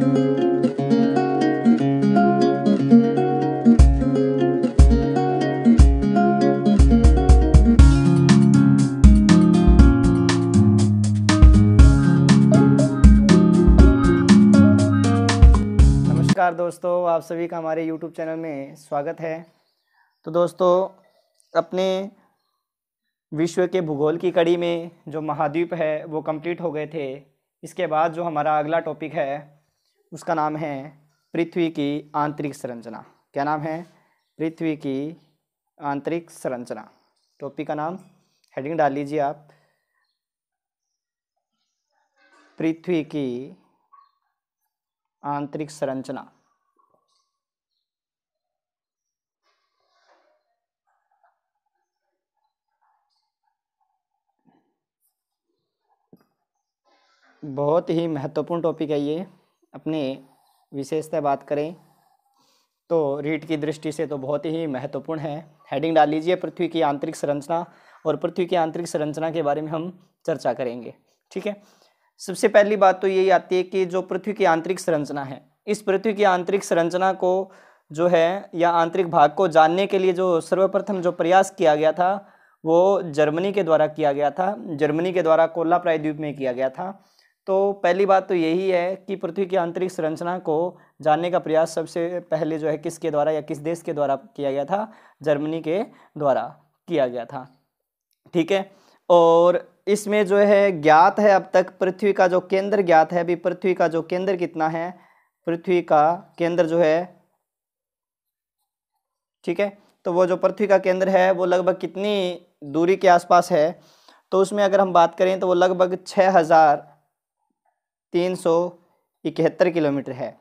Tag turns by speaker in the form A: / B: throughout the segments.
A: नमस्कार दोस्तों, आप सभी का हमारे YouTube चैनल में स्वागत है। तो दोस्तों, अपने विश्व के भूगोल की कड़ी में जो महाद्वीप है वो कंप्लीट हो गए थे। इसके बाद जो हमारा अगला टॉपिक है उसका नाम है पृथ्वी की आंतरिक संरचना। क्या नाम है? पृथ्वी की आंतरिक संरचना। टॉपिक का नाम हेडिंग डाल लीजिए आप, पृथ्वी की आंतरिक संरचना। बहुत ही महत्वपूर्ण टॉपिक है ये। अपने विशेषता बात करें तो रीट की दृष्टि से तो बहुत ही महत्वपूर्ण है। हेडिंग डाल लीजिए पृथ्वी की आंतरिक संरचना, और पृथ्वी की आंतरिक संरचना के बारे में हम चर्चा करेंगे। ठीक है, सबसे पहली बात तो यही आती है कि जो पृथ्वी की आंतरिक संरचना है, इस पृथ्वी की आंतरिक संरचना को जो है या आंतरिक भाग को जानने के लिए जो सर्वप्रथम जो प्रयास किया गया था वो जर्मनी के द्वारा किया गया था। जर्मनी के द्वारा कोल्ला प्रायद्वीप में किया गया था। तो पहली बात तो यही है कि पृथ्वी की आंतरिक संरचना को जानने का प्रयास सबसे पहले जो है किसके द्वारा या किस देश के द्वारा किया गया था? जर्मनी के द्वारा किया गया था। ठीक है, और इसमें जो है ज्ञात है अब तक पृथ्वी का जो केंद्र ज्ञात है। अभी पृथ्वी का जो केंद्र कितना है? पृथ्वी का केंद्र जो है, ठीक है, तो वो जो पृथ्वी का केंद्र है वो लगभग कितनी दूरी के आसपास है? तो उसमें अगर हम बात करें तो वो लगभग 6371 किलोमीटर है।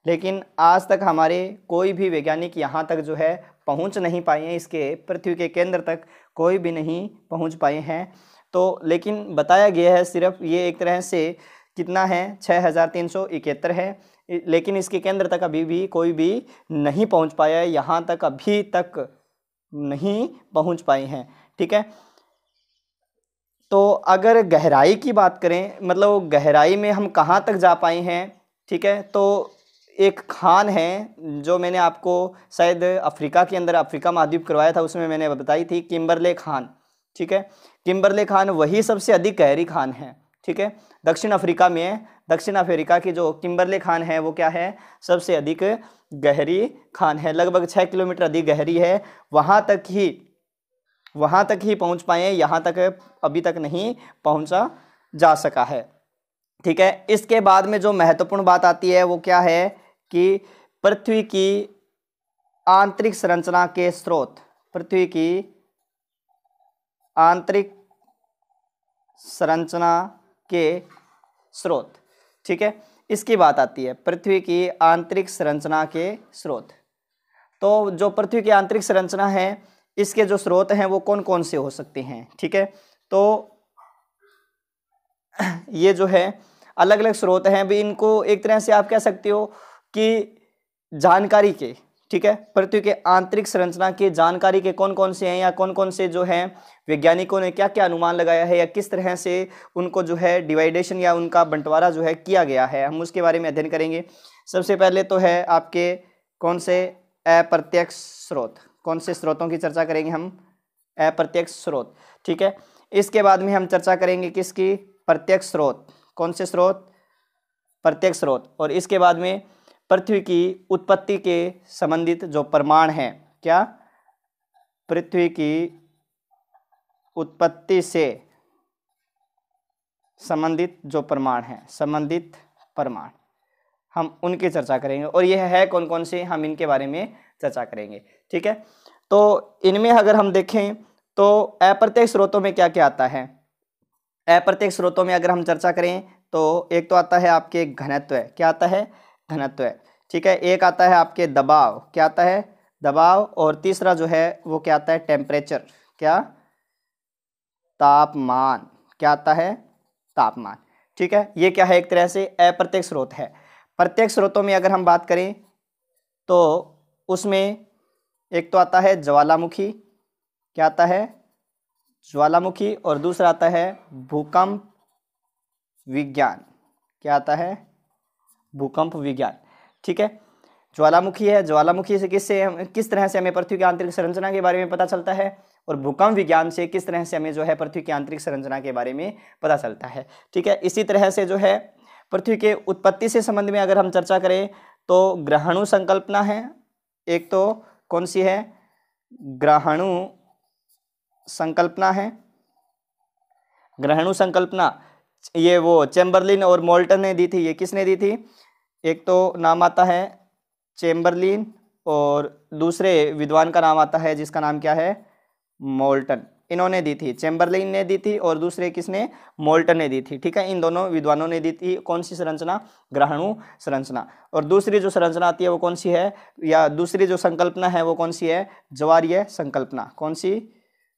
A: लेकिन आज तक हमारे कोई भी वैज्ञानिक यहाँ तक जो है पहुँच नहीं पाए हैं, इसके पृथ्वी के केंद्र तक कोई भी नहीं पहुँच पाए हैं। तो लेकिन बताया गया है सिर्फ ये एक तरह से कितना है, 6371 है, लेकिन इसके केंद्र तक अभी भी कोई भी नहीं पहुँच पाया है। यहाँ तक अभी तक नहीं पहुँच पाए हैं। ठीक है, तो अगर गहराई की बात करें, मतलब गहराई में हम कहाँ तक जा पाए हैं, ठीक है, तो एक खान है जो मैंने आपको शायद अफ्रीका के अंदर अफ्रीका महाद्वीप करवाया था, उसमें मैंने बताई थी किम्बरले खान। ठीक है, किम्बरले खान वही सबसे अधिक गहरी खान है। ठीक है, दक्षिण अफ्रीका में है। दक्षिण अफ्रीका की जो किम्बरले खान है वो क्या है? सबसे अधिक गहरी खान है, लगभग 6 किलोमीटर अधिक गहरी है। वहाँ तक ही पहुँच पाए हैं, यहाँ तक अभी तक नहीं पहुँचा जा सका है। ठीक है, इसके बाद में जो महत्वपूर्ण बात आती है वो क्या है कि पृथ्वी की आंतरिक संरचना के स्रोत। पृथ्वी की आंतरिक संरचना के स्रोत। ठीक है, इसकी बात आती है, पृथ्वी की आंतरिक संरचना के स्रोत। तो जो पृथ्वी की आंतरिक संरचना है इसके जो स्रोत हैं वो कौन कौन से हो सकते हैं? ठीक है, तो ये जो है अलग अलग स्रोत हैं। भी इनको एक तरह से आप कह सकते हो कि जानकारी के, ठीक है, पृथ्वी के आंतरिक संरचना की जानकारी के कौन कौन से हैं या कौन कौन से जो हैं वैज्ञानिकों ने क्या क्या अनुमान लगाया है या किस तरह से उनको जो है डिवाइडेशन या उनका बंटवारा जो है किया गया है, हम उसके बारे में अध्ययन करेंगे। सबसे पहले तो है आपके कौन से? अप्रत्यक्ष स्रोत। कौन से स्रोतों की चर्चा करेंगे हम? अप्रत्यक्ष स्रोत। ठीक है, इसके बाद में हम चर्चा करेंगे किसकी? प्रत्यक्ष स्रोत। कौन से स्रोत? प्रत्यक्ष स्रोत। और इसके बाद में पृथ्वी की उत्पत्ति के संबंधित जो प्रमाण हैं, क्या? पृथ्वी की उत्पत्ति से संबंधित जो प्रमाण हैं, संबंधित प्रमाण, हम उनकी चर्चा करेंगे। और यह है कौन कौन से, हम इनके बारे में चर्चा करेंगे। ठीक है, तो इनमें अगर हम देखें तो अप्रत्यक्ष स्रोतों में क्या क्या आता है? अप्रत्यक्ष स्रोतों में अगर हम चर्चा करें तो एक तो आता है आपके घनत्व। क्या आता है? घनत्व। ठीक है, एक आता है आपके दबाव। क्या आता है? दबाव। और तीसरा जो है वो क्या आता है? टेम्परेचर। क्या? तापमान। क्या आता है? तापमान। ठीक है, ये क्या है? एक तरह से अप्रत्यक्ष स्रोत है। प्रत्यक्ष स्रोतों में अगर हम बात करें तो उसमें एक तो आता है ज्वालामुखी। क्या आता है? ज्वालामुखी। और दूसरा आता है भूकंप विज्ञान। क्या आता है? भूकंप विज्ञान। ठीक है, ज्वालामुखी है, ज्वालामुखी से किस तरह से हमें पृथ्वी की आंतरिक संरचना के बारे में पता चलता है, और भूकंप विज्ञान से किस तरह से हमें जो है पृथ्वी की आंतरिक संरचना के बारे में पता चलता है। ठीक है, इसी तरह से जो है पृथ्वी के उत्पत्ति से संबंध में अगर हम चर्चा करें तो ग्रहणु संकल्पना है, एक तो कौन सी है, ग्रहणु संकल्पना है। ग्रहणु संकल्पना ये वो चैम्बरलिन और मोल्टन ने दी थी। ये किसने दी थी, एक तो नाम आता है चैम्बरलिन और दूसरे विद्वान का नाम आता है जिसका नाम क्या है, मोल्टन। इन्होंने दी थी, चैम्बरलिन ने दी थी और दूसरे किसने, मोल्टन ने दी थी। ठीक है, इन दोनों विद्वानों ने दी थी कौन सी संरचना, ग्रहणु संरचना। और दूसरी जो संरचना आती है वो कौन सी है, या दूसरी जो संकल्पना है वो कौन सी है, ज्वारीय संकल्पना। कौन सी,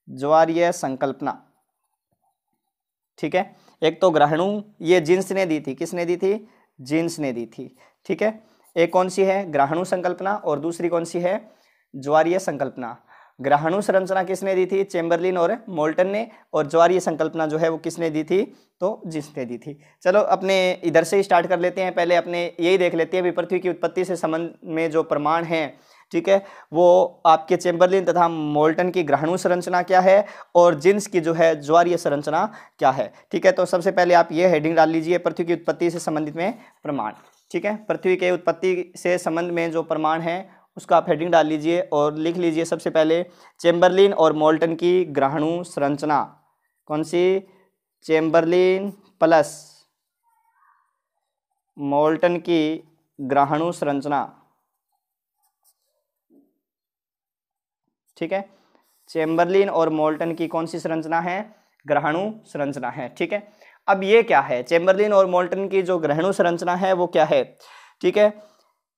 A: ज्वारीय संकल्पना। ठीक है, एक तो ग्रहणु ये जीन्स ने दी थी, किसने दी थी, जीन्स ने दी थी। ठीक है, एक कौन सी है, ग्रहणु संकल्पना, और दूसरी कौन सी है, ज्वारीय संकल्पना। ग्रहणु संरचना किसने दी थी, चैम्बरलिन और मोल्टन ने, और ज्वारीय संकल्पना जो है वो किसने दी थी, तो जिसने दी थी। चलो अपने इधर से स्टार्ट कर लेते हैं, पहले अपने यही देख लेते हैं भी पृथ्वी की उत्पत्ति से संबंध में जो प्रमाण है, ठीक है, वो आपके चैम्बरलिन तथा मोल्टन की ग्रहणु संरचना क्या है और जिन्स की जो है ज्वारीय संरचना क्या है। ठीक है, तो सबसे पहले आप ये हेडिंग डाल लीजिए, पृथ्वी की उत्पत्ति से संबंधित में प्रमाण। ठीक है, पृथ्वी के उत्पत्ति से संबंध में जो प्रमाण है उसका आप हेडिंग डाल लीजिए और लिख लीजिए सबसे पहले चैम्बरलिन और मोल्टन की ग्रहणु संरचना। कौन सी, चैम्बरलिन प्लस मोल्टन की ग्रहणु संरचना। ठीक है, चैम्बरलिन और मोल्टन की कौन सी संरचना है, ग्रहणु संरचना है। ठीक है, अब ये क्या है, चैम्बरलिन और मोल्टन की जो ग्रहणु संरचना है वो क्या है। ठीक है,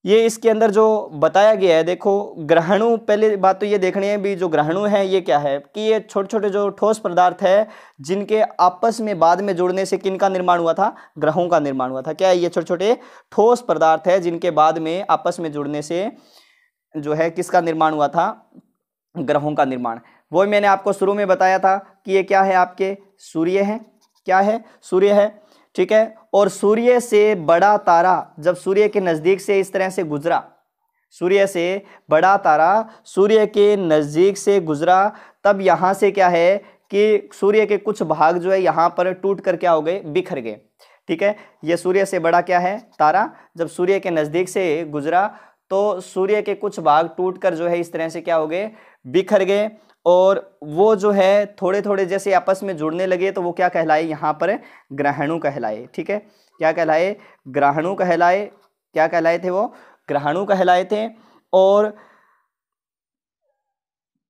A: ये इसके अंदर जो बताया गया है, देखो ग्रहणु, पहले बात तो ये देखनी है भी जो ग्रहणु है ये क्या है, कि ये छोटे छोटे जो ठोस पदार्थ है जिनके आपस में बाद में जुड़ने से किनका निर्माण हुआ था, ग्रहों का निर्माण हुआ था। क्या है, ये छोटे छोटे ठोस पदार्थ है जिनके बाद में आपस में जुड़ने से जो है किसका निर्माण हुआ था, ग्रहों का निर्माण। वो मैंने आपको शुरू में बताया था कि ये क्या है, आपके सूर्य है। क्या है, सूर्य है। ठीक है, और सूर्य से बड़ा तारा जब सूर्य के नजदीक से इस तरह से गुजरा, सूर्य से बड़ा तारा सूर्य के नजदीक से गुजरा, तब यहां से क्या है कि सूर्य के कुछ भाग जो है यहां पर टूट कर क्या हो गए, बिखर गए। ठीक है, ये सूर्य से बड़ा क्या है, तारा जब सूर्य के नजदीक से गुजरा तो सूर्य के कुछ भाग टूटकर जो है इस तरह से क्या हो गए, बिखर गए, और वो जो है थोड़े थोड़े जैसे आपस में जुड़ने लगे तो वो क्या कहलाए, यहाँ पर ग्रहणु कहलाए। ठीक है, क्या कहलाए, ग्रहणु कहलाए। क्या कहलाए थे वो, ग्रहणु कहलाए थे। और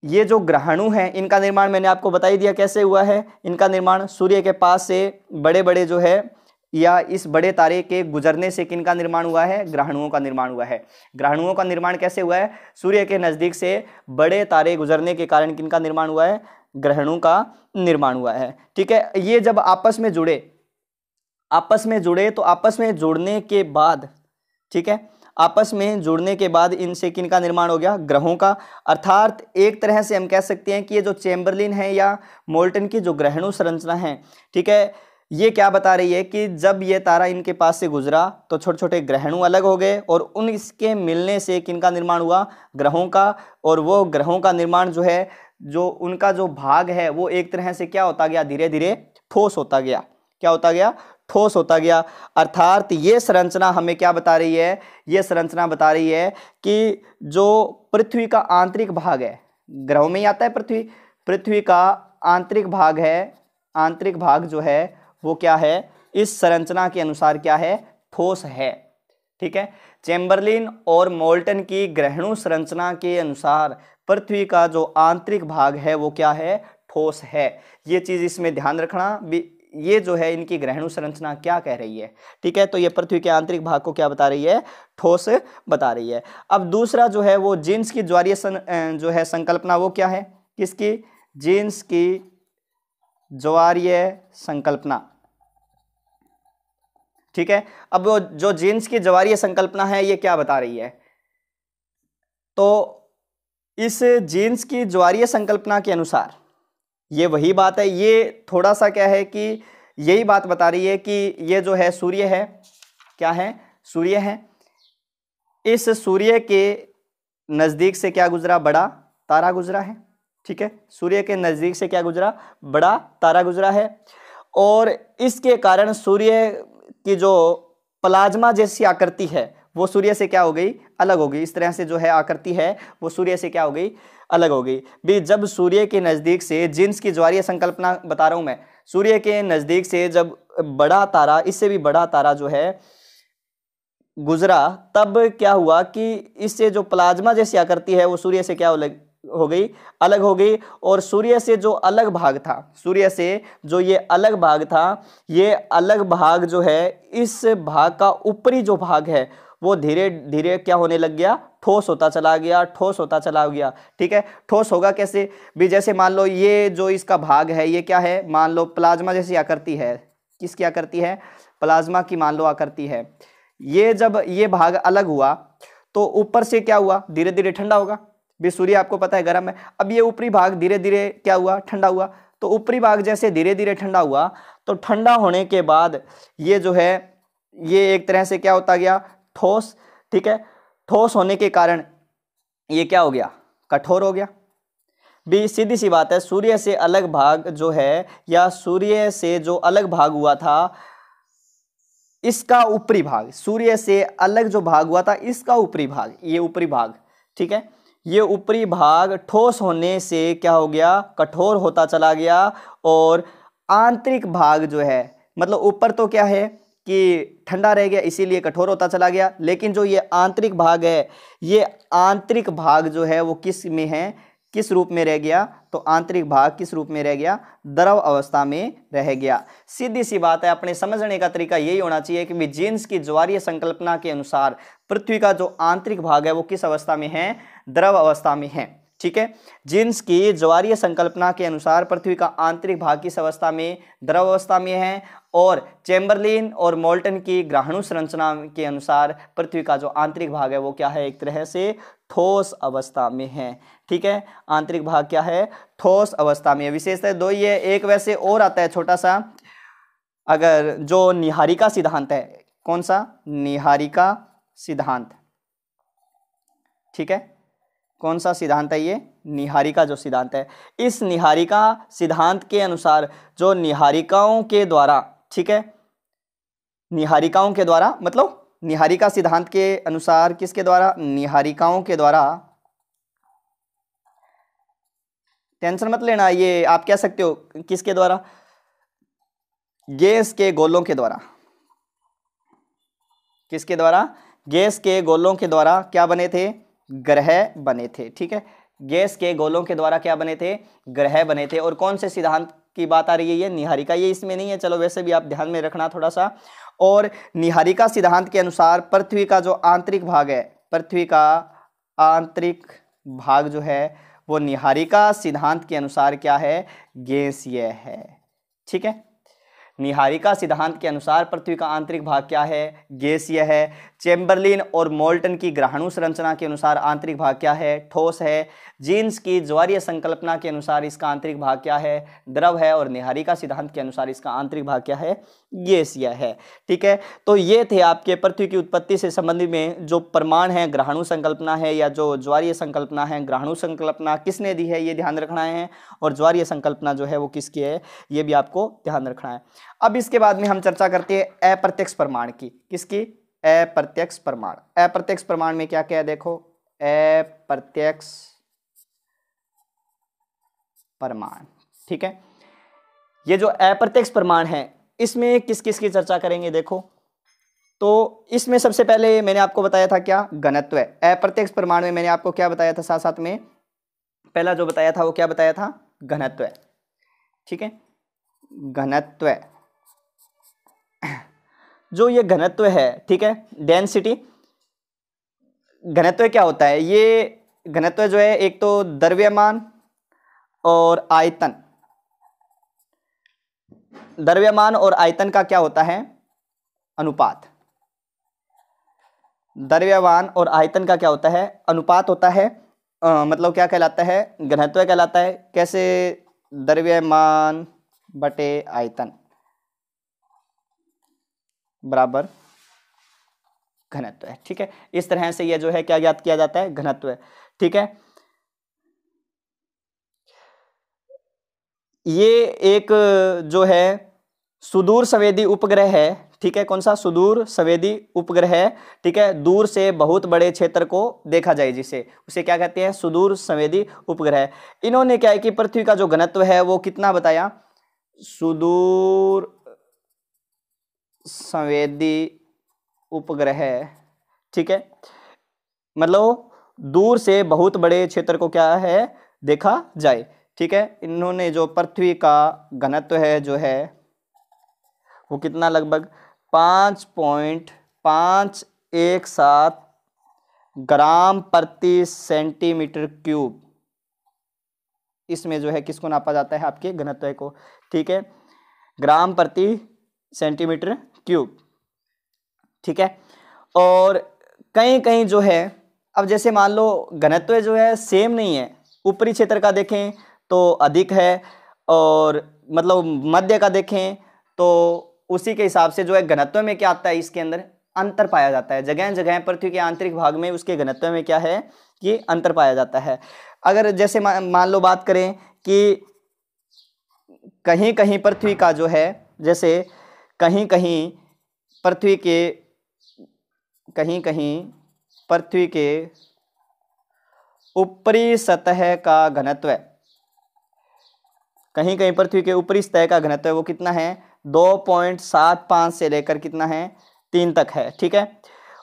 A: ये जो ग्रहणु हैं इनका निर्माण मैंने आपको बता ही दिया कैसे हुआ है। इनका निर्माण सूर्य के पास से बड़े बड़े जो है या इस बड़े तारे के गुजरने से किनका निर्माण हुआ है, ग्रहणुओं का निर्माण हुआ है। ग्रहणुओं का निर्माण कैसे हुआ है, सूर्य के नजदीक से बड़े तारे गुजरने के कारण किनका निर्माण हुआ है, ग्रहणों का निर्माण हुआ है। ठीक है, ये जब आपस में जुड़े तो आपस में जुड़ने के बाद, ठीक है, आपस में जुड़ने के बाद इनसे किनका निर्माण हो गया, ग्रहों का। अर्थात एक तरह से हम कह सकते हैं कि ये जो चैम्बरलिन है या मोल्टन की जो ग्रहणु संरचना है, ठीक है, ये क्या बता रही है कि जब ये तारा इनके पास से गुजरा तो छोटे छोटे ग्रहणु अलग हो गए और उन इसके मिलने से किनका निर्माण हुआ, ग्रहों का। और वो ग्रहों का निर्माण जो है, जो उनका जो भाग है वो एक तरह से क्या होता गया, धीरे धीरे ठोस होता गया। क्या होता गया, ठोस होता गया। अर्थात ये संरचना हमें क्या बता रही है, ये संरचना बता रही है कि जो पृथ्वी का आंतरिक भाग है, ग्रहों में ही आता है पृथ्वी का आंतरिक भाग है, आंतरिक भाग जो है वो क्या है, इस संरचना के अनुसार क्या है, ठोस है। ठीक है, चैम्बरलिन और मोल्टन की ग्रहणु संरचना के अनुसार पृथ्वी का जो आंतरिक भाग है वो क्या है, ठोस है। ये चीज इसमें ध्यान रखना, ये जो है इनकी ग्रहणु संरचना क्या कह रही है। ठीक है, तो ये पृथ्वी के आंतरिक भाग को क्या बता रही है, ठोस बता रही है। अब दूसरा जो है वो जीन्स की ज्वारीय जो है संकल्पना, वो क्या है, किसकी, जीन्स की ज्वारीय संकल्पना। ठीक है, अब वो जो जीन्स की ज्वारीय संकल्पना है ये क्या बता रही है, तो इस जीन्स की ज्वारीय संकल्पना के अनुसार ये वही बात है, ये थोड़ा सा क्या है कि यही बात बता रही है कि ये जो है सूर्य है, क्या है, सूर्य है, इस सूर्य के नज़दीक से क्या गुजरा, बड़ा तारा गुजरा है। ठीक है, सूर्य के नज़दीक से क्या गुजरा, बड़ा तारा गुजरा है, और इसके कारण सूर्य की जो प्लाज्मा जैसी आकृति है वो सूर्य से क्या हो गई, अलग हो गई। इस तरह से जो है आकृति है वो सूर्य से क्या हो गई, अलग हो गई। भी जब सूर्य के नज़दीक से, जिन्स की ज्वारीय संकल्पना बता रहा हूं मैं, सूर्य के नज़दीक से जब बड़ा तारा, इससे भी बड़ा तारा जो है गुजरा, तब क्या हुआ कि इससे जो प्लाज्मा जैसी आकृति है वो सूर्य से क्या हो गई, अलग हो गई। और सूर्य से जो अलग भाग था, सूर्य से जो ये अलग भाग था, ये अलग भाग जो है, इस भाग का ऊपरी जो भाग है वो धीरे धीरे क्या होने लग गया, ठोस होता चला गया, ठोस होता चला गया। ठीक है, ठोस होगा कैसे भी, जैसे मान लो ये जो इसका भाग है ये क्या है, मान लो प्लाज्मा जैसी आकृति है। किसकी आकृति है, प्लाज्मा की मान लो आकृति है। ये जब ये भाग अलग हुआ तो ऊपर से क्या हुआ, धीरे धीरे ठंडा होगा। भी सूर्य आपको पता है गर्म है, अब ये ऊपरी भाग धीरे धीरे क्या हुआ, ठंडा हुआ। तो ऊपरी भाग जैसे धीरे धीरे ठंडा हुआ, तो ठंडा होने के बाद ये जो है ये एक तरह से क्या होता गया, ठोस। ठीक है, ठोस होने के कारण ये क्या हो गया, कठोर हो गया। भी सीधी सी बात है, सूर्य से अलग भाग जो है, या सूर्य से जो अलग भाग हुआ था, इसका ऊपरी भाग, सूर्य से अलग जो भाग हुआ था इसका ऊपरी भाग, ये ऊपरी भाग, ठीक है, ये ऊपरी भाग ठोस होने से क्या हो गया, कठोर होता चला गया। और आंतरिक भाग जो है, मतलब ऊपर तो क्या है कि ठंडा रह गया इसीलिए कठोर होता चला गया, लेकिन जो ये आंतरिक भाग है, ये आंतरिक भाग जो है वो किस में है, किस रूप में रह गया, तो आंतरिक भाग किस रूप में रह गया, द्रव अवस्था में रह गया। सीधी सी बात है, अपने समझने का तरीका यही होना चाहिए कि जीन्स की ज्वारीय संकल्पना के अनुसार पृथ्वी का जो आंतरिक भाग है वो किस अवस्था में है, द्रव अवस्था में है। ठीक है, जीन्स की ज्वारीय संकल्पना के अनुसार पृथ्वी का आंतरिक भाग किस अवस्था में, द्रव अवस्था में है। और चैम्बरलिन और मोल्टन की ग्रहणु संरचना के अनुसार पृथ्वी का जो आंतरिक भाग है वो क्या है, एक तरह से ठोस अवस्था में है। ठीक है, आंतरिक भाग क्या है, ठोस अवस्था में है। विशेषता दो ही है, एक वैसे और आता है छोटा सा, अगर जो निहारिका सिद्धांत है, कौन सा, निहारिका सिद्धांत। ठीक है, कौन सा सिद्धांत है ये, निहारिका जो सिद्धांत है। इस निहारिका सिद्धांत के अनुसार जो निहारिकाओं के द्वारा, ठीक है, निहारिकाओं के द्वारा मतलब निहारिका सिद्धांत के अनुसार किसके द्वारा, निहारिकाओं के द्वारा, टेंशन मत लेना, ये आप कह सकते हो किसके द्वारा, गैस के गोलों के द्वारा। किसके द्वारा, गैस के गोलों के द्वारा क्या बने थे, ग्रह बने थे। ठीक है, गैस के गोलों के द्वारा क्या बने थे, ग्रह बने थे। और कौन से सिद्धांत की बात आ रही है, ये निहारिका, ये इसमें नहीं है, चलो वैसे भी आप ध्यान में रखना थोड़ा सा। और निहारिका सिद्धांत के अनुसार पृथ्वी का जो आंतरिक भाग है, पृथ्वी का आंतरिक भाग जो है वो निहारिका सिद्धांत के अनुसार क्या है, गैसीय है। ठीक है, निहारिका सिद्धांत के अनुसार पृथ्वी का आंतरिक भाग क्या है, गैसीय है। चैम्बरलिन और मोल्टन की ग्रहणु संरचना के अनुसार आंतरिक भाग क्या है, ठोस है। जीन्स की ज्वारीय संकल्पना के अनुसार इसका आंतरिक भाग क्या है, द्रव है। और निहारिका सिद्धांत के अनुसार इसका आंतरिक भाग क्या है, गैसीय है। ठीक है, तो ये थे आपके पृथ्वी की उत्पत्ति से संबंधित में जो प्रमाण है, ग्रहणु संकल्पना है या जो ज्वारीय संकल्पना है। ग्रहणु संकल्पना किसने दी है ये ध्यान रखना है, और ज्वारीय संकल्पना जो है वो किसकी है ये भी आपको ध्यान रखना है। अब इसके बाद में हम चर्चा करते हैं अप्रत्यक्ष प्रमाण की। किसकी, अप्रत्यक्ष प्रमाण। अप्रत्यक्ष प्रमाण में क्या क्या है, देखो, अप्रत्यक्ष प्रमाण। ठीक है, ये जो अप्रत्यक्ष प्रमाण है इसमें किस किस की चर्चा करेंगे, देखो। तो इसमें सबसे पहले मैंने आपको बताया था क्या, घनत्व। अप्रत्यक्ष प्रमाण में मैंने आपको क्या बताया था, साथ साथ में पहला जो बताया था वो क्या बताया था, घनत्व। ठीक है, घनत्व, जो ये घनत्व है, ठीक है, डेंसिटी। घनत्व क्या होता है, ये घनत्व जो है एक तो द्रव्यमान और आयतन, द्रव्यमान और आयतन का क्या होता है, अनुपात। द्रव्यमान और आयतन का क्या होता है, अनुपात होता है। मतलब क्या कहलाता है, घनत्व कहलाता है। कैसे, द्रव्यमान बटे आयतन बराबर घनत्व है। ठीक है, इस तरह से यह जो है क्या ज्ञात किया जाता है, घनत्व है। ठीक है, ये एक जो है सुदूर संवेदी उपग्रह है। ठीक है, कौन सा, सुदूर संवेदी उपग्रह है। ठीक है, दूर से बहुत बड़े क्षेत्र को देखा जाए जिसे, उसे क्या कहते हैं, सुदूर संवेदी उपग्रह। इन्होंने क्या है कि पृथ्वी का जो घनत्व है वो कितना बताया, सुदूर संवेदी उपग्रह। ठीक है, मतलब दूर से बहुत बड़े क्षेत्र को क्या है, देखा जाए। ठीक है, इन्होंने जो पृथ्वी का घनत्व है जो है वो कितना, लगभग 5.517 ग्राम प्रति सेंटीमीटर क्यूब, इसमें जो है किसको नापा जाता है, आपके घनत्व को। ठीक है, ग्राम प्रति सेंटीमीटर क्यूब। ठीक है, और कहीं कहीं जो है, अब जैसे मान लो घनत्व जो है सेम नहीं है, ऊपरी क्षेत्र का देखें तो अधिक है, और मतलब मध्य का देखें तो उसी के हिसाब से जो है घनत्व में क्या आता है, इसके अंदर अंतर पाया जाता है। जगह जगह पृथ्वी के आंतरिक भाग में उसके घनत्व में क्या है, ये अंतर पाया जाता है। अगर जैसे मान लो बात करें कि कहीं कहीं पृथ्वी का जो है, जैसे कहीं कहीं पृथ्वी के ऊपरी सतह का घनत्व, कहीं कहीं पृथ्वी के ऊपरी सतह का घनत्व वो कितना है, 2.75 से लेकर कितना है, 3 तक है। ठीक है,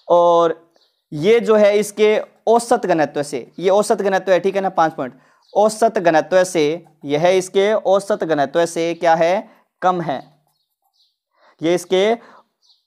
A: और ये जो है इसके औसत घनत्व से, ये औसत घनत्व है, ठीक है ना, 5 पॉइंट, औसत घनत्व से, यह इसके औसत घनत्व से क्या है, कम है। ये इसके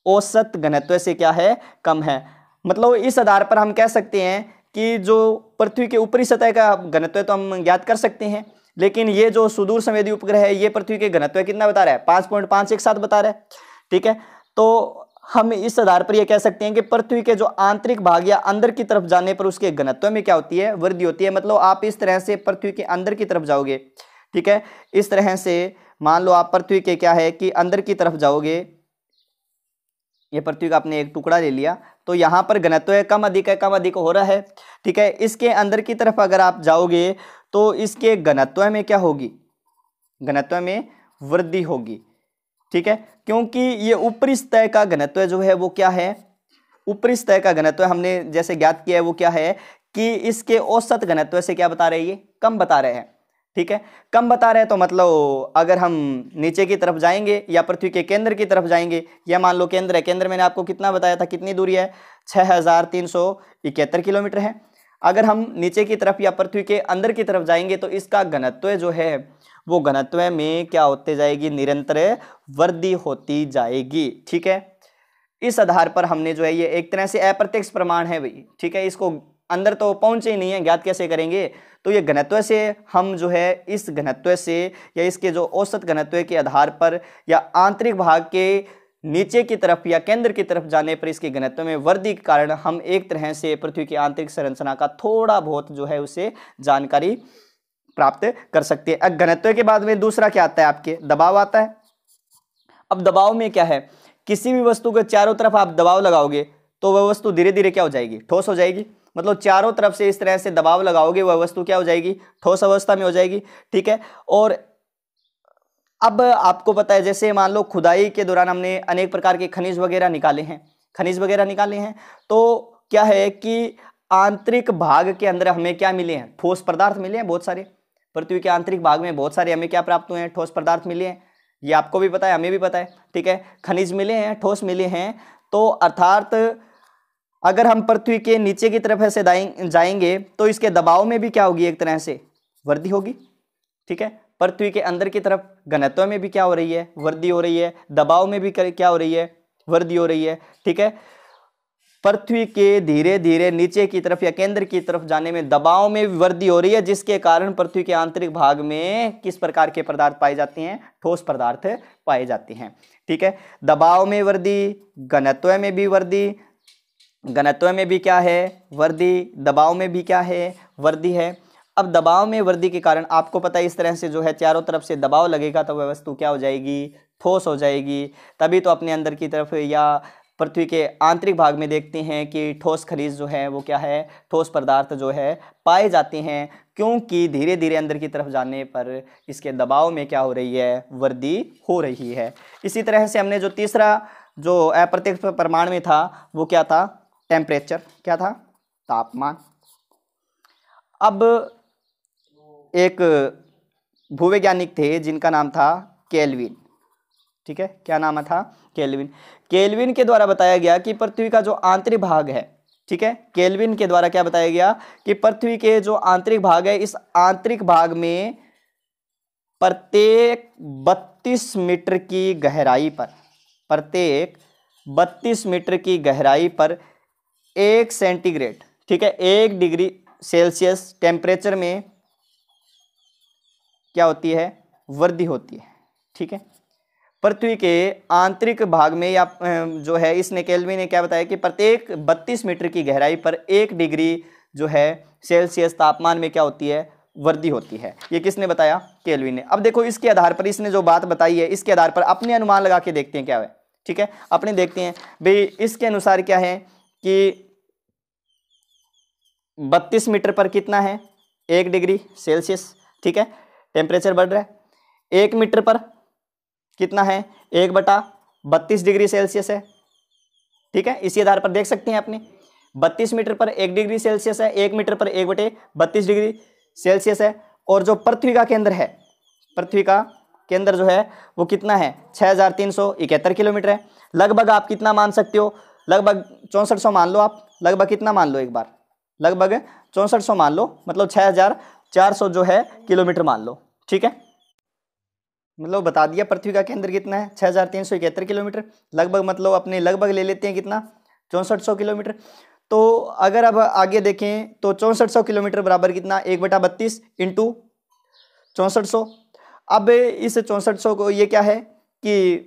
A: औसत घनत्व से क्या है, कम है। मतलब इस आधार पर हम कह सकते हैं कि जो पृथ्वी के ऊपरी सतह का घनत्व तो हम ज्ञात कर सकते हैं, लेकिन ये जो सुदूर संवेदी उपग्रह है ये पृथ्वी के घनत्व कितना बता रहा है, 5.517 बता रहा है। ठीक है, तो हम इस आधार पर यह कह सकते हैं कि पृथ्वी के जो आंतरिक भाग या अंदर की तरफ जाने पर उसके घनत्व में क्या होती है, वृद्धि होती है। मतलब आप इस तरह से पृथ्वी के अंदर की तरफ जाओगे, ठीक है, इस तरह से मान लो आप पृथ्वी के क्या है कि अंदर की तरफ जाओगे, ये पृथ्वी का आपने एक टुकड़ा ले लिया, तो यहाँ पर घनत्व है कम अधिक हो रहा है। ठीक है, इसके अंदर की तरफ अगर आप जाओगे तो इसके घनत्व में क्या होगी, घनत्व में वृद्धि होगी। ठीक है, क्योंकि ये ऊपरी सतह का घनत्व जो है वो क्या है, ऊपरी सतह का घनत्व हमने जैसे ज्ञात किया है वो क्या है कि इसके औसत घनत्व से क्या बता रहे हैं, ये कम बता रहे हैं। ठीक है, कम बता रहे हैं तो मतलब अगर हम नीचे की तरफ जाएंगे या पृथ्वी के केंद्र की तरफ जाएंगे, या मान लो केंद्र है, केंद्र मैंने आपको कितना बताया था, कितनी दूरी है, 6371 किलोमीटर है। अगर हम नीचे की तरफ या पृथ्वी के अंदर की तरफ जाएंगे तो इसका घनत्व जो है वो घनत्व में क्या होते जाएगी, निरंतर वृद्धि होती जाएगी। ठीक है, इस आधार पर हमने जो है ये एक तरह से अप्रत्यक्ष प्रमाण है भाई। ठीक है, इसको अंदर तो पहुंचे ही नहीं है, ज्ञात कैसे करेंगे, तो ये घनत्व से हम जो है इस घनत्व से या इसके जो औसत घनत्व के आधार पर या आंतरिक भाग के नीचे की तरफ या केंद्र की तरफ जाने पर इसके घनत्व में वृद्धि के कारण हम एक तरह से पृथ्वी की आंतरिक संरचना का थोड़ा बहुत जो है उसे जानकारी प्राप्त कर सकते हैं। अब घनत्व के बाद में दूसरा क्या आता है, आपके दबाव आता है। अब दबाव में क्या है, किसी भी वस्तु के चारों तरफ आप दबाव लगाओगे तो वह वस्तु धीरे धीरे क्या हो जाएगी, ठोस हो जाएगी। मतलब चारों तरफ से इस तरह से दबाव लगाओगे वह वस्तु क्या हो जाएगी, ठोस अवस्था में हो जाएगी। ठीक है, और अब आपको पता है जैसे मान लो खुदाई के दौरान हमने अनेक प्रकार के खनिज वगैरह निकाले हैं, तो क्या है कि आंतरिक भाग के अंदर हमें क्या मिले हैं, ठोस पदार्थ मिले हैं बहुत सारे। पृथ्वी के आंतरिक भाग में बहुत सारे हमें क्या प्राप्त हुए हैं, ठोस पदार्थ मिले हैं। ये आपको भी पता है, हमें भी पता है। ठीक है, खनिज मिले हैं, ठोस मिले हैं। तो अर्थात अगर हम पृथ्वी के नीचे की तरफ ऐसे जाएंगे तो इसके दबाव में भी क्या होगी, एक तरह से वृद्धि होगी। ठीक है, पृथ्वी के अंदर की तरफ घनत्व में भी क्या हो रही है, वृद्धि हो रही है, दबाव में भी क्या हो रही है, वृद्धि हो रही है। ठीक है, पृथ्वी के धीरे धीरे नीचे की तरफ या केंद्र की तरफ जाने में दबाव में वृद्धि हो रही है, जिसके कारण पृथ्वी के आंतरिक भाग में किस प्रकार के पदार्थ पाए जाते हैं, ठोस पदार्थ पाए जाते हैं। ठीक है, दबाव में वृद्धि, घनत्व में भी वृद्धि, घनत्व में भी क्या है, वृद्धि, दबाव में भी क्या है, वृद्धि है। अब दबाव में वृद्धि के कारण आपको पता है इस तरह से जो है चारों तरफ से दबाव लगेगा तो वह वस्तु क्या हो जाएगी, ठोस हो जाएगी। तभी तो अपने अंदर की तरफ या पृथ्वी के आंतरिक भाग में देखते हैं कि ठोस खनिज जो है वो क्या है, ठोस पदार्थ जो है पाए जाते हैं, क्योंकि धीरे धीरे अंदर की तरफ जाने पर इसके दबाव में क्या हो रही है, वृद्धि हो रही है। इसी तरह से हमने जो तीसरा जो अप्रत्यक्ष प्रमाण में था वो क्या था, टेम्परेचर, क्या था, तापमान। अब एक भूवैज्ञानिक थे जिनका नाम था केल्विन, ठीक है, क्या नाम था, केल्विन। केल्विन के द्वारा बताया गया कि पृथ्वी का जो आंतरिक भाग है, ठीक है, केल्विन के द्वारा क्या बताया गया कि पृथ्वी के जो आंतरिक भाग है, इस आंतरिक भाग में प्रत्येक 32 मीटर की गहराई पर, प्रत्येक 32 मीटर की गहराई पर 1 सेंटीग्रेड, ठीक है, 1 डिग्री सेल्सियस टेम्परेचर में क्या होती है, वृद्धि होती है, ठीक है। पृथ्वी के आंतरिक भाग में या जो है, इसने केल्विन ने क्या बताया कि प्रत्येक 32 मीटर की गहराई पर 1 डिग्री जो है सेल्सियस तापमान में क्या होती है, वृद्धि होती है। ये किसने बताया, केल्विन ने। अब देखो इसके आधार पर, इसने जो बात बताई है इसके आधार पर अपने अनुमान लगा के देखते हैं क्या है, ठीक है, अपने देखते हैं भाई इसके अनुसार क्या है कि 32 मीटर पर कितना है, 1 डिग्री सेल्सियस, ठीक है, टेम्परेचर बढ़ रहा है। 1 मीटर पर कितना है, 1/32 डिग्री सेल्सियस है, ठीक है। इसी आधार पर देख सकते हैं अपने 32 मीटर पर 1 डिग्री सेल्सियस है, 1 मीटर पर 1/32 डिग्री सेल्सियस है। और जो पृथ्वी का केंद्र है, पृथ्वी का केंद्र जो है वो कितना है, 6371 किलोमीटर है। लगभग आप कितना मान सकते हो, लगभग 6400 मान लो आप, लगभग कितना मान लो, एक बार लगभग 6400 मान लो, मतलब 6400 जो है किलोमीटर मान लो, ठीक है। मतलब बता दिया पृथ्वी का केंद्र कितना है, 6371 किलोमीटर, लगभग मतलब अपने लगभग ले लेते हैं कितना, 6400 किलोमीटर। तो अगर अब आगे देखें तो 6400 किलोमीटर बराबर कितना, 1/32 इंटू 6400। अब इस 6400 को ये क्या है कि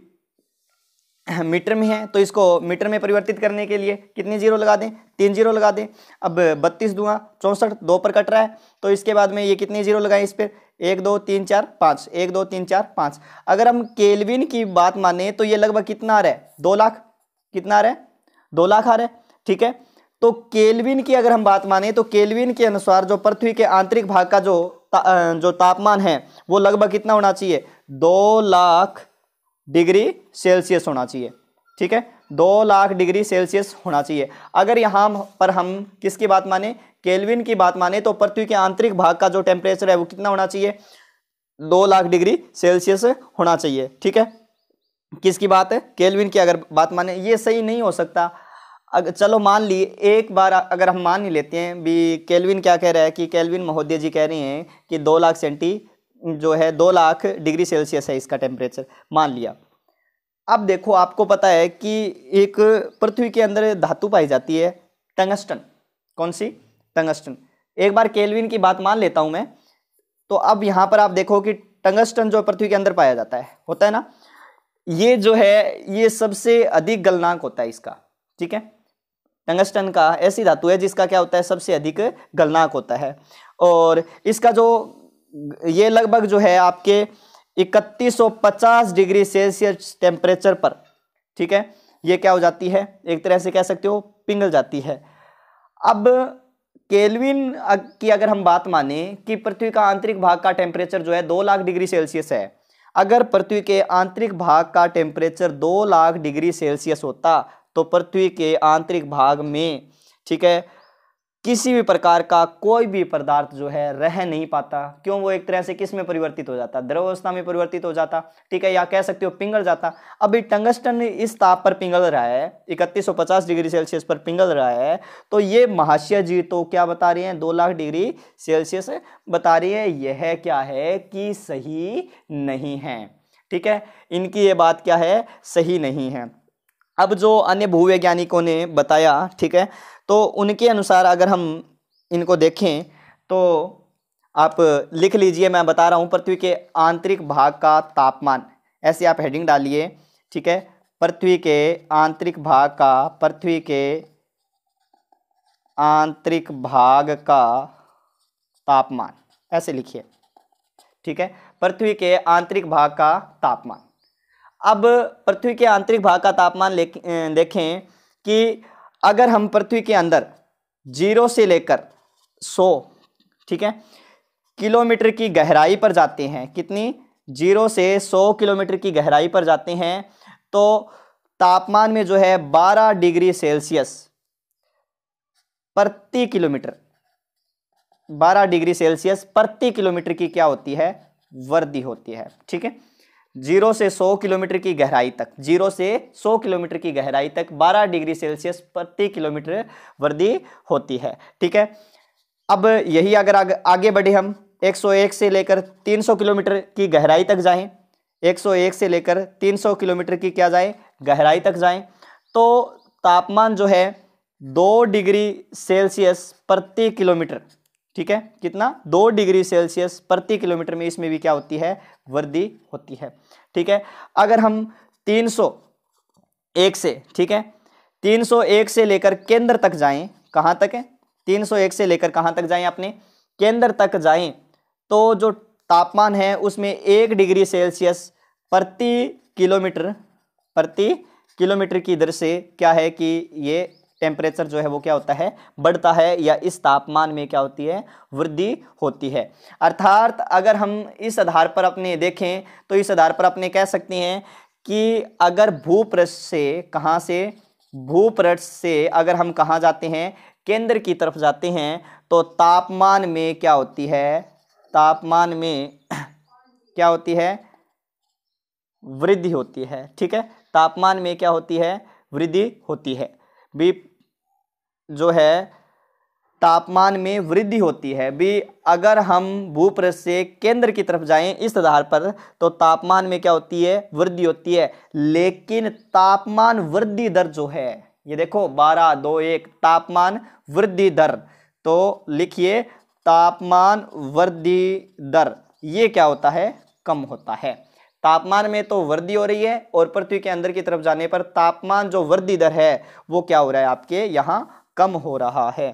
A: मीटर में है, तो इसको मीटर में परिवर्तित करने के लिए कितनी जीरो लगा दें, 3 जीरो लगा दें। अब 32 दूंगा 64, 2 पर कट रहा है, तो इसके बाद में ये कितनी जीरो लगाएं इस पर, 1 2 3 4 5, 1 2 3 4 5। अगर हम केल्विन की बात माने तो ये लगभग कितना आ रहा है, 2 लाख, कितना आ रहा है, 2 लाख आ रहा है, ठीक है। तो केल्विन की अगर हम बात माने तो केल्विन के अनुसार जो पृथ्वी के आंतरिक भाग का जो तापमान है वो लगभग कितना होना चाहिए, 2 लाख डिग्री सेल्सियस होना चाहिए, ठीक है, 2 लाख डिग्री सेल्सियस होना चाहिए। अगर यहाँ पर हम किसकी बात माने, केल्विन की बात माने, तो पृथ्वी के आंतरिक भाग का जो टेम्परेचर है वो कितना होना चाहिए, 2 लाख डिग्री सेल्सियस होना चाहिए, ठीक है। किसकी बात है, केल्विन की अगर बात माने। ये सही नहीं हो सकता। अगर चलो मान लिए एक बार अगर हम मान ही लेते हैं भी, केल्विन क्या कह रहा है कि केल्विन महोदय जी कह रहे हैं कि 2 लाख सेंटी जो है 2 लाख डिग्री सेल्सियस है इसका टेम्परेचर, मान लिया। अब देखो आपको पता है कि एक पृथ्वी के अंदर धातु पाई जाती है टंगस्टन, कौन सी, टंगस्टन। एक बार केल्विन की बात मान लेता हूं मैं, तो अब यहां पर आप देखो कि टंगस्टन जो पृथ्वी के अंदर पाया जाता है, होता है ना, ये जो है ये सबसे अधिक गलनांक होता है इसका, ठीक है। टंगस्टन का ऐसी धातु है जिसका क्या होता है, सबसे अधिक गलनांक होता है। और इसका जो ये लगभग जो है आपके 3150 डिग्री सेल्सियस टेम्परेचर पर, ठीक है, ये क्या हो जाती है, एक तरह से कह सकते हो पिघल जाती है। अब केल्विन की अगर हम बात माने कि पृथ्वी का आंतरिक भाग का टेम्परेचर जो है 2 लाख डिग्री सेल्सियस है, अगर पृथ्वी के आंतरिक भाग का टेम्परेचर 2 लाख डिग्री सेल्सियस होता तो पृथ्वी के आंतरिक भाग में, ठीक है, किसी भी प्रकार का कोई भी पदार्थ जो है रह नहीं पाता। क्यों, वो एक तरह से किस में परिवर्तित हो जाता, द्रव अवस्था में परिवर्तित हो जाता, ठीक है, या कह सकते हो पिघल जाता। अभी टंगस्टन इस ताप पर पिघल रहा है, 3150 डिग्री सेल्सियस पर पिघल रहा है, तो ये महाशय जी तो क्या बता रही हैं, 2 लाख डिग्री सेल्सियस बता रही है। यह क्या है कि सही नहीं है, ठीक है, इनकी ये बात क्या है, सही नहीं है। अब जो अन्य भूवैज्ञानिकों ने बताया, ठीक है, तो उनके अनुसार अगर हम इनको देखें तो आप लिख लीजिए, मैं बता रहा हूं, पृथ्वी के आंतरिक भाग का तापमान, ऐसे आप हेडिंग डालिए, ठीक है, पृथ्वी के आंतरिक भाग का, पृथ्वी के आंतरिक भाग का तापमान, ऐसे लिखिए, ठीक है, पृथ्वी के आंतरिक भाग का तापमान। अब पृथ्वी के आंतरिक भाग का तापमान देखें कि अगर हम पृथ्वी के अंदर 0 से लेकर 100, ठीक है, किलोमीटर की गहराई पर जाते हैं, कितनी, 0 से 100 किलोमीटर की गहराई पर जाते हैं, तो तापमान में जो है 12 डिग्री सेल्सियस प्रति किलोमीटर, 12 डिग्री सेल्सियस प्रति किलोमीटर की क्या होती है, वृद्धि होती है। ठीक है, 0 से 100 किलोमीटर की गहराई तक, 0 से 100 किलोमीटर की गहराई तक 12 डिग्री सेल्सियस प्रति किलोमीटर वृद्धि होती है। ठीक है, अब यही अगर आगे बढ़े हम 101 से लेकर 300 किलोमीटर की गहराई तक जाएं, 101 से लेकर 300 किलोमीटर की क्या जाए, गहराई तक जाएं, तो तापमान जो है 2 डिग्री सेल्सियस प्रति किलोमीटर, ठीक है, कितना, 2 डिग्री सेल्सियस प्रति किलोमीटर में इसमें भी क्या होती है, वृद्धि होती है। ठीक है, अगर हम 301 से, ठीक है, 301 से लेकर केंद्र तक जाएं, कहां तक है, 301 से लेकर कहां तक जाएं, अपने केंद्र तक जाएं, तो जो तापमान है उसमें 1 डिग्री सेल्सियस प्रति किलोमीटर की दर से क्या है कि ये टेम्परेचर जो है वो क्या होता है, बढ़ता है, या इस तापमान में क्या होती है, वृद्धि होती है। अर्थात अगर हम इस आधार पर अपने देखें तो इस आधार पर अपने कह सकते हैं कि अगर भूपृष्ठ से, कहाँ से, भूपृष्ठ से अगर हम कहाँ जाते हैं, केंद्र की तरफ जाते हैं, तो तापमान में क्या होती है, तापमान में क्या होती है, वृद्धि होती है। ठीक है, तापमान में क्या होती है, वृद्धि होती है, भी जो है तापमान में वृद्धि होती है भी। अगर हम भूपृष्ठ से केंद्र की तरफ जाएं इस आधार पर, तो तापमान में क्या होती है, वृद्धि होती है, लेकिन तापमान वृद्धि दर जो है, ये देखो 12.21 तापमान वृद्धि दर, तो लिखिए तापमान वृद्धि दर, ये क्या होता है, कम होता है। तापमान में तो वृद्धि हो रही है और पृथ्वी के अंदर की तरफ जाने पर तापमान जो वृद्धि दर है वो क्या हो रहा है, आपके यहाँ कम हो रहा है।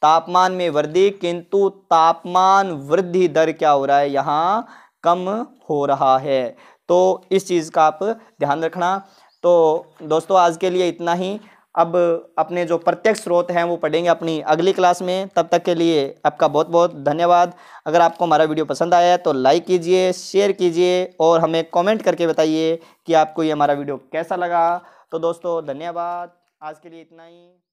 A: तापमान में वृद्धि, किंतु तापमान वृद्धि दर क्या हो रहा है, यहाँ कम हो रहा है। तो इस चीज़ का आप ध्यान रखना। तो दोस्तों आज के लिए इतना ही। अब अपने जो प्रत्यक्ष स्रोत हैं वो पढ़ेंगे अपनी अगली क्लास में। तब तक के लिए आपका बहुत बहुत धन्यवाद। अगर आपको हमारा वीडियो पसंद आया है तो लाइक कीजिए, शेयर कीजिए और हमें कमेंट करके बताइए कि आपको ये हमारा वीडियो कैसा लगा। तो दोस्तों धन्यवाद, आज के लिए इतना ही।